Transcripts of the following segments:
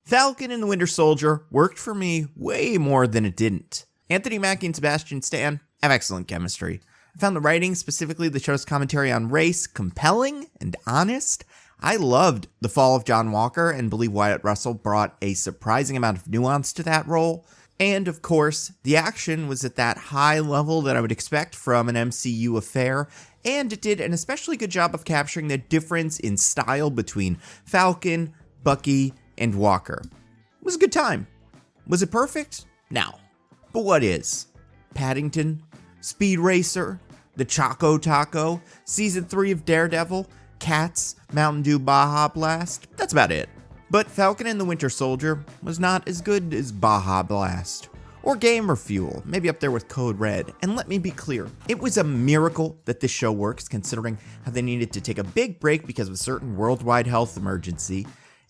Falcon and the Winter Soldier worked for me way more than it didn't. Anthony Mackie and Sebastian Stan have excellent chemistry. I found the writing, specifically the show's commentary on race, compelling and honest. I loved the fall of John Walker and believe Wyatt Russell brought a surprising amount of nuance to that role. And of course, the action was at that high level that I would expect from an MCU affair, and it did an especially good job of capturing the difference in style between Falcon, Bucky, and Walker. It was a good time. Was it perfect? No. But what is? Paddington? Speed Racer? The Choco Taco? Season 3 of Daredevil? Cats? Mountain Dew Baja Blast? That's about it. But Falcon and the Winter Soldier was not as good as Baja Blast. Or Gamer Fuel, maybe up there with Code Red. And let me be clear, it was a miracle that this show works, considering how they needed to take a big break because of a certain worldwide health emergency.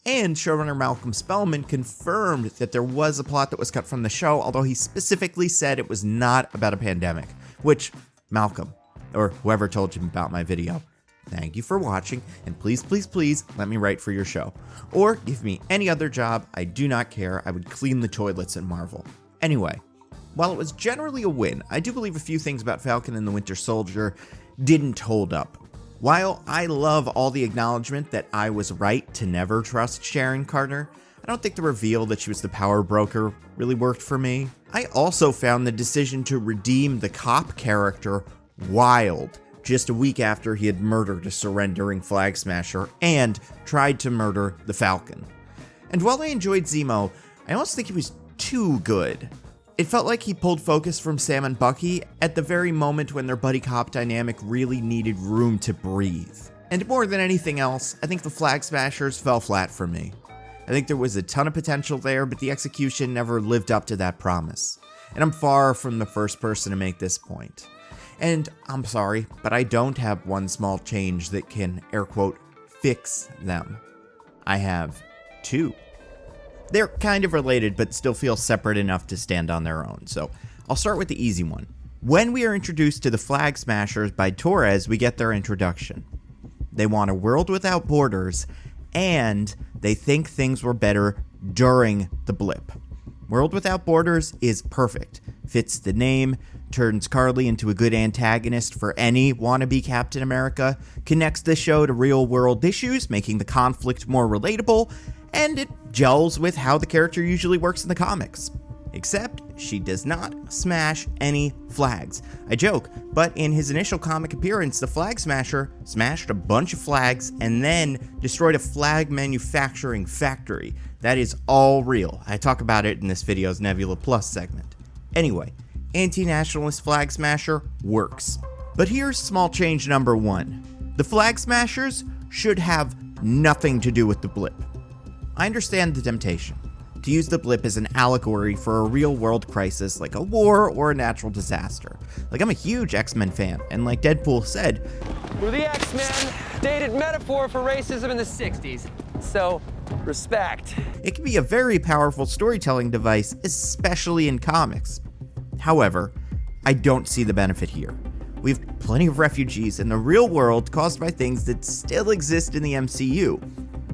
And showrunner Malcolm Spellman confirmed that there was a plot that was cut from the show, although he specifically said it was not about a pandemic. Which, Malcolm, or whoever told you about my video, thank you for watching, and please, please, please let me write for your show. Or give me any other job, I do not care, I would clean the toilets at Marvel. Anyway, while it was generally a win, I do believe a few things about Falcon and the Winter Soldier didn't hold up. While I love all the acknowledgement that I was right to never trust Sharon Carter, I don't think the reveal that she was the power broker really worked for me. I also found the decision to redeem the cop character wild, just a week after he had murdered a surrendering flag smasher and tried to murder the Falcon. And while I enjoyed Zemo, I almost think he was too good. It felt like he pulled focus from Sam and Bucky at the very moment when their buddy cop dynamic really needed room to breathe. And more than anything else, I think the Flag Smashers fell flat for me. I think there was a ton of potential there, but the execution never lived up to that promise. And I'm far from the first person to make this point. And I'm sorry, but I don't have one small change that can, air quote, fix them. I have two. They're kind of related, but still feel separate enough to stand on their own. So I'll start with the easy one. When we are introduced to the Flag Smashers by Torres, we get their introduction. They want a world without borders, and they think things were better during the blip. World Without Borders is perfect. Fits the name, turns Carly into a good antagonist for any wannabe Captain America, connects the show to real-world issues, making the conflict more relatable, and it gels with how the character usually works in the comics. Except, she does not smash any flags. I joke, but in his initial comic appearance, the Flag Smasher smashed a bunch of flags and then destroyed a flag manufacturing factory. That is all real. I talk about it in this video's Nebula Plus segment. Anyway, anti-nationalist Flag Smasher works. But here's small change number one. The Flag Smashers should have nothing to do with the blip. I understand the temptation to use the blip as an allegory for a real-world crisis like a war or a natural disaster. Like, I'm a huge X-Men fan, and like Deadpool said, "We're the X-Men, dated metaphor for racism in the 60s, so respect." It can be a very powerful storytelling device, especially in comics. However, I don't see the benefit here. We have plenty of refugees in the real world caused by things that still exist in the MCU.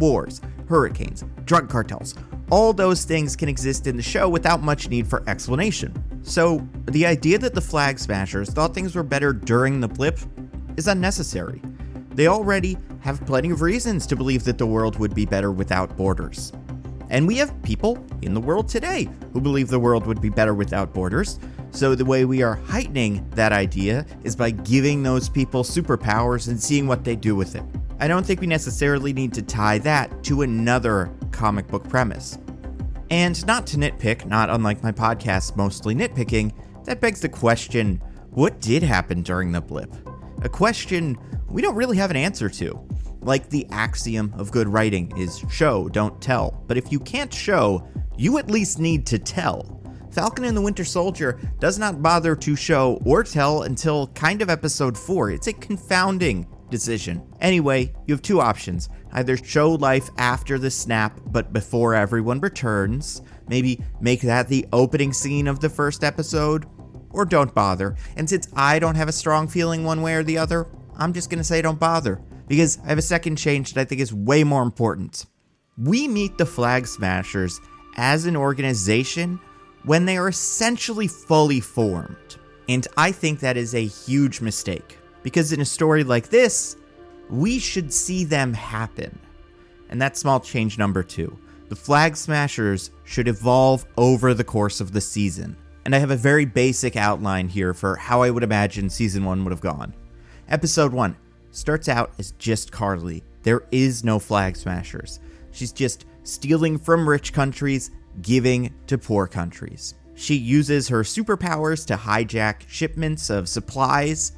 Wars, hurricanes, drug cartels. All those things can exist in the show without much need for explanation. So, the idea that the Flag Smashers thought things were better during the blip is unnecessary. They already have plenty of reasons to believe that the world would be better without borders. And we have people in the world today who believe the world would be better without borders. So the way we are heightening that idea is by giving those people superpowers and seeing what they do with it. I don't think we necessarily need to tie that to another comic book premise. And not to nitpick, not unlike my podcast Mostly Nitpicking, that begs the question, what did happen during the blip? A question we don't really have an answer to. Like the axiom of good writing is show, don't tell. But if you can't show, you at least need to tell. Falcon and the Winter Soldier does not bother to show or tell until kind of episode 4. It's a confounding decision. Anyway, you have two options. Either show life after the snap, but before everyone returns. Maybe make that the opening scene of the first episode. Or don't bother. And since I don't have a strong feeling one way or the other, I'm just gonna say don't bother. Because I have a second change that I think is way more important. We meet the Flag Smashers as an organization when they are essentially fully formed. And I think that is a huge mistake, because in a story like this, we should see them happen. And that's small change number 2. The Flag Smashers should evolve over the course of the season. And I have a very basic outline here for how I would imagine season 1 would have gone. Episode 1 starts out as just Carly. There is no Flag Smashers. She's just stealing from rich countries, giving to poor countries. She uses her superpowers to hijack shipments of supplies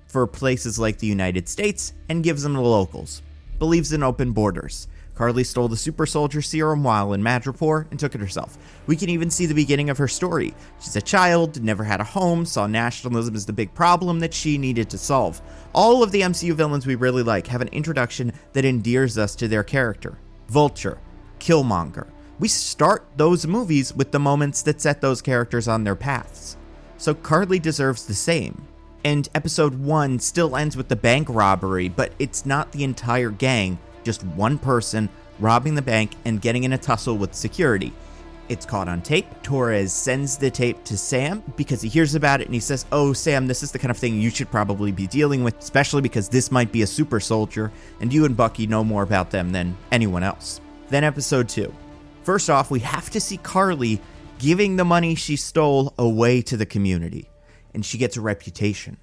for places like the United States and gives them to locals. Believes in open borders. Carly stole the super soldier serum while in Madripoor and took it herself. We can even see the beginning of her story. She's a child, never had a home, saw nationalism as the big problem that she needed to solve. All of the MCU villains we really like have an introduction that endears us to their character. Vulture, Killmonger. We start those movies with the moments that set those characters on their paths. So Carly deserves the same. And episode 1 still ends with the bank robbery, but it's not the entire gang, just one person robbing the bank and getting in a tussle with security. It's caught on tape. Torres sends the tape to Sam because he hears about it and he says, "Oh, Sam, this is the kind of thing you should probably be dealing with, especially because this might be a super soldier, and you and Bucky know more about them than anyone else." Then episode 2. First off, we have to see Carly giving the money she stole away to the community, and she gets a reputation.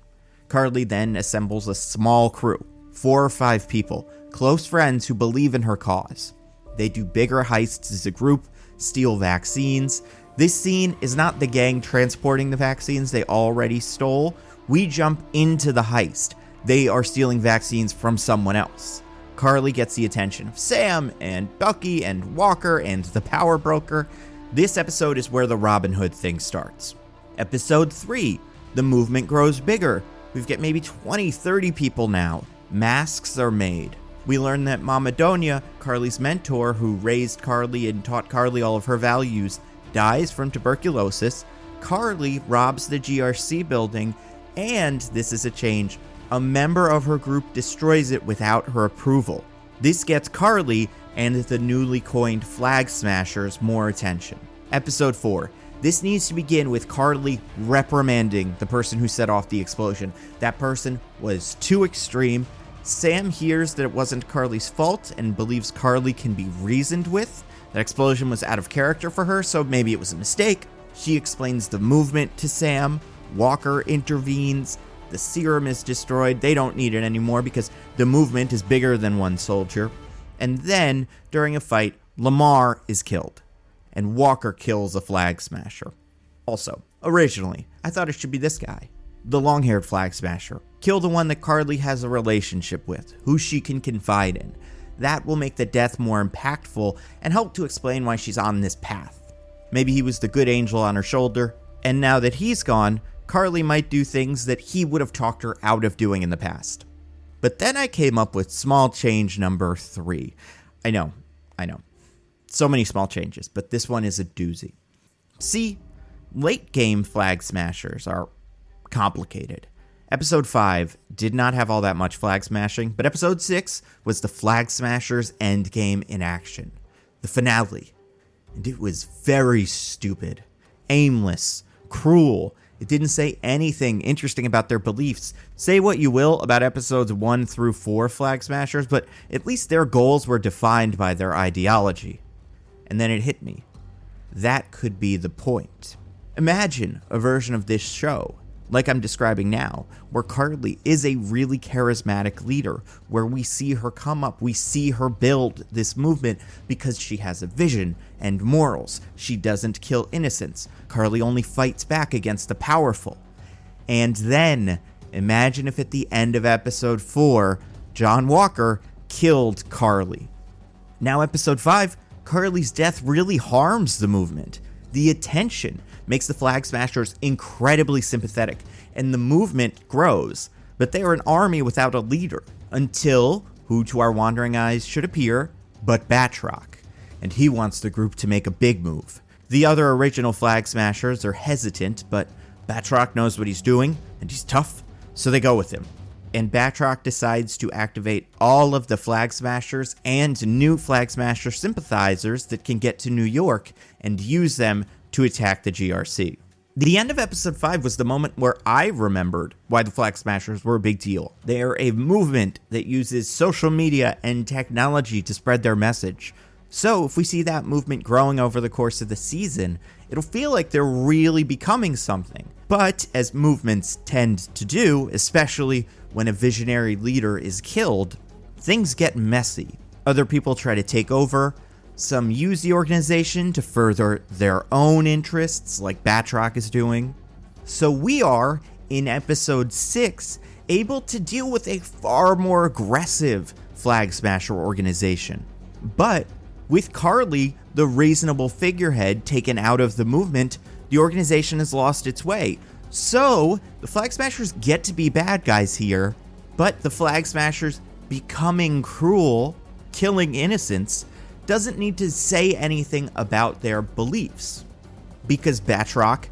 Carly then assembles a small crew, 4 or 5 people, close friends who believe in her cause. They do bigger heists as a group, steal vaccines. This scene is not the gang transporting the vaccines they already stole. We jump into the heist. They are stealing vaccines from someone else. Carly gets the attention of Sam and Bucky and Walker and the power broker. This episode is where the Robin Hood thing starts. Episode 3, the movement grows bigger. We've got maybe 20, 30 people now. Masks are made. We learn that Mama Donia, Carly's mentor, who raised Carly and taught Carly all of her values, dies from tuberculosis. Carly robs the GRC building, and this is a change. A member of her group destroys it without her approval. This gets Carly and the newly coined Flag Smashers more attention. Episode 4. This needs to begin with Carly reprimanding the person who set off the explosion. That person was too extreme. Sam hears that it wasn't Carly's fault and believes Carly can be reasoned with. That explosion was out of character for her, so maybe it was a mistake. She explains the movement to Sam. Walker intervenes. The serum is destroyed. They don't need it anymore because the movement is bigger than one soldier. And then, during a fight, Lamar is killed. And Walker kills a Flag Smasher. Also, originally, I thought it should be this guy. The long-haired Flag Smasher. Kill the one that Carly has a relationship with, who she can confide in. That will make the death more impactful and help to explain why she's on this path. Maybe he was the good angel on her shoulder, and now that he's gone, Carly might do things that he would have talked her out of doing in the past. But then I came up with small change number 3. I know. So many small changes, but this one is a doozy. See, late game Flag Smashers are complicated. Episode 5 did not have all that much flag smashing, but episode 6 was the Flag Smashers endgame in action. The finale. And it was very stupid, aimless, cruel. It didn't say anything interesting about their beliefs. Say what you will about episodes 1 through 4 Flag Smashers, but at least their goals were defined by their ideology. And then it hit me. That could be the point. Imagine a version of this show, like I'm describing now, where Carly is a really charismatic leader, where we see her come up, we see her build this movement because she has a vision and morals. She doesn't kill innocents. Carly only fights back against the powerful. And then, imagine if at the end of episode 4, John Walker killed Carly. Now episode 5, Carly's death really harms the movement. The attention makes the Flag Smashers incredibly sympathetic, and the movement grows, but they are an army without a leader, until who to our wandering eyes should appear but Batroc, and he wants the group to make a big move. The other original Flag Smashers are hesitant, but Batroc knows what he's doing, and he's tough, so they go with him. and Batroc decides to activate all of the Flag Smashers and new Flag Smasher sympathizers that can get to New York and use them to attack the GRC. The end of episode 5 was the moment where I remembered why the Flag Smashers were a big deal. They are a movement that uses social media and technology to spread their message. So if we see that movement growing over the course of the season, it'll feel like they're really becoming something. But as movements tend to do, especially when a visionary leader is killed, things get messy. Other people try to take over. Some use the organization to further their own interests, like Batroc is doing. So we are, in episode 6, able to deal with a far more aggressive Flag Smasher organization. But with Carly, the reasonable figurehead, taken out of the movement, the organization has lost its way. So the Flag Smashers get to be bad guys here, but the Flag Smashers becoming cruel, killing innocents, doesn't need to say anything about their beliefs. Because Batroc,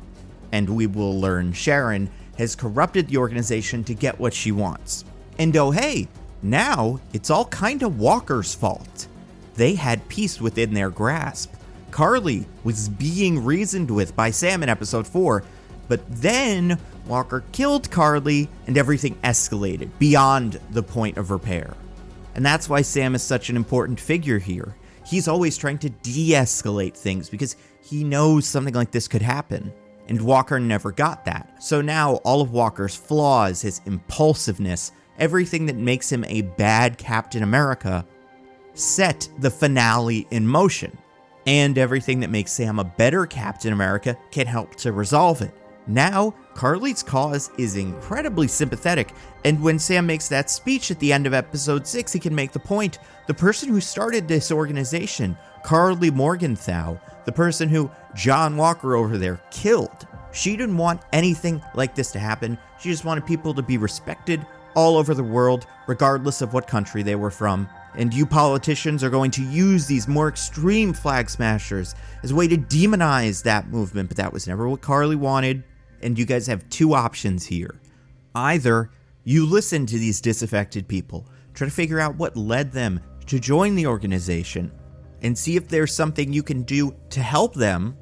and we will learn Sharon, has corrupted the organization to get what she wants. And oh hey, now it's all kinda Walker's fault. They had peace within their grasp. Carly was being reasoned with by Sam in episode 4, but then Walker killed Carly and everything escalated beyond the point of repair. And that's why Sam is such an important figure here. He's always trying to de-escalate things because he knows something like this could happen. And Walker never got that. So now all of Walker's flaws, his impulsiveness, everything that makes him a bad Captain America, set the finale in motion. And everything that makes Sam a better Captain America can help to resolve it. Now, Carly's cause is incredibly sympathetic, and when Sam makes that speech at the end of episode 6, he can make the point, the person who started this organization, Carly Morgenthau, the person who John Walker over there killed, she didn't want anything like this to happen. She just wanted people to be respected all over the world, regardless of what country they were from. And you politicians are going to use these more extreme Flag Smashers as a way to demonize that movement, but that was never what Carly wanted. And you guys have two options here. Either you listen to these disaffected people, try to figure out what led them to join the organization, and see if there's something you can do to help them,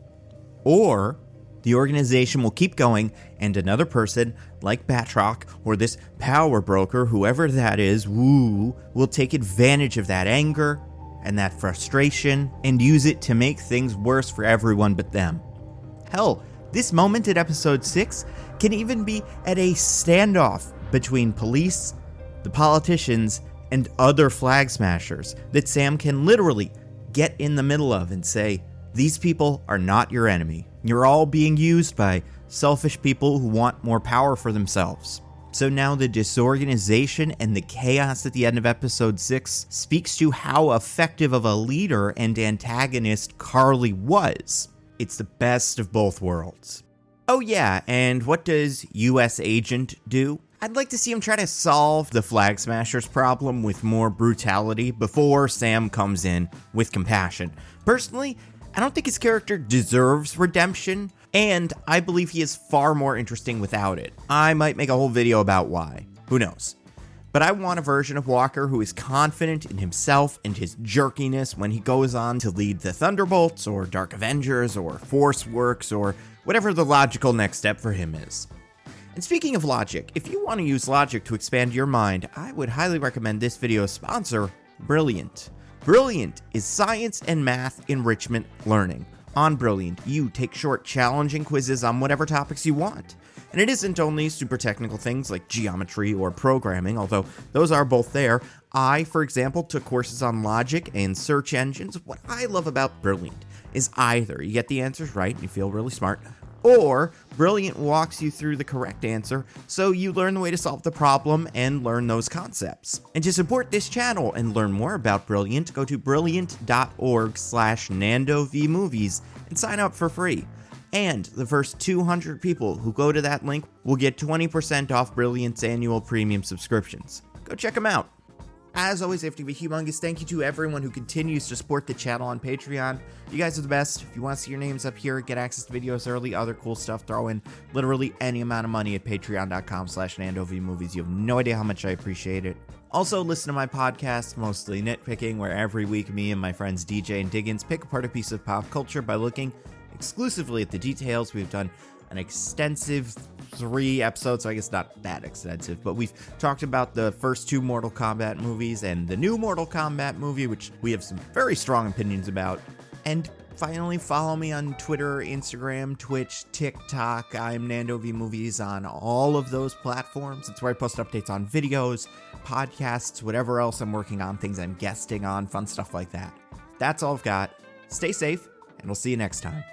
or the organization will keep going and another person like Batroc or this power broker, whoever that is, will take advantage of that anger and that frustration and use it to make things worse for everyone but them. Hell, this moment in episode 6 can even be at a standoff between police, the politicians, and other Flag Smashers that Sam can literally get in the middle of and say, these people are not your enemy. You're all being used by selfish people who want more power for themselves. So now the disorganization and the chaos at the end of episode 6 speaks to how effective of a leader and antagonist Carly was. It's the best of both worlds. Oh yeah, and what does US Agent do? I'd like to see him try to solve the Flag Smashers problem with more brutality before Sam comes in with compassion. Personally, I don't think his character deserves redemption, and I believe he is far more interesting without it. I might make a whole video about why. Who knows? But I want a version of Walker who is confident in himself and his jerkiness when he goes on to lead the Thunderbolts or Dark Avengers or Force Works or whatever the logical next step for him is. And speaking of logic, if you want to use logic to expand your mind, I would highly recommend this video's sponsor, Brilliant. Brilliant is science and math enrichment learning. On Brilliant, you take short, challenging quizzes on whatever topics you want. And it isn't only super technical things like geometry or programming, although those are both there. I, for example, took courses on logic and search engines. What I love about Brilliant is either you get the answers right and you feel really smart, or Brilliant walks you through the correct answer so you learn the way to solve the problem and learn those concepts. And to support this channel and learn more about Brilliant, go to brilliant.org/NandoVMovies and sign up for free. And the first 200 people who go to that link will get 20% off Brilliant's annual premium subscriptions. Go check them out. As always, I have to give a humongous thank you to everyone who continues to support the channel on Patreon. You guys are the best. If you want to see your names up here, get access to videos early, other cool stuff, throw in literally any amount of money at patreon.com/NandoVMovies. You have no idea how much I appreciate it. Also, listen to my podcast, Mostly Nitpicking, where every week me and my friends DJ and Diggins pick apart a piece of pop culture by looking exclusively at the details. We've done an extensive 3 episodes, so I guess not that extensive, but we've talked about the first 2 Mortal Kombat movies and the new Mortal Kombat movie, which we have some very strong opinions about. And finally, follow me on Twitter, Instagram, Twitch, TikTok. I'm NandoVMovies on all of those platforms. It's where I post updates on videos, podcasts, whatever else I'm working on, things I'm guesting on, fun stuff like that. That's all I've got. Stay safe, and we'll see you next time.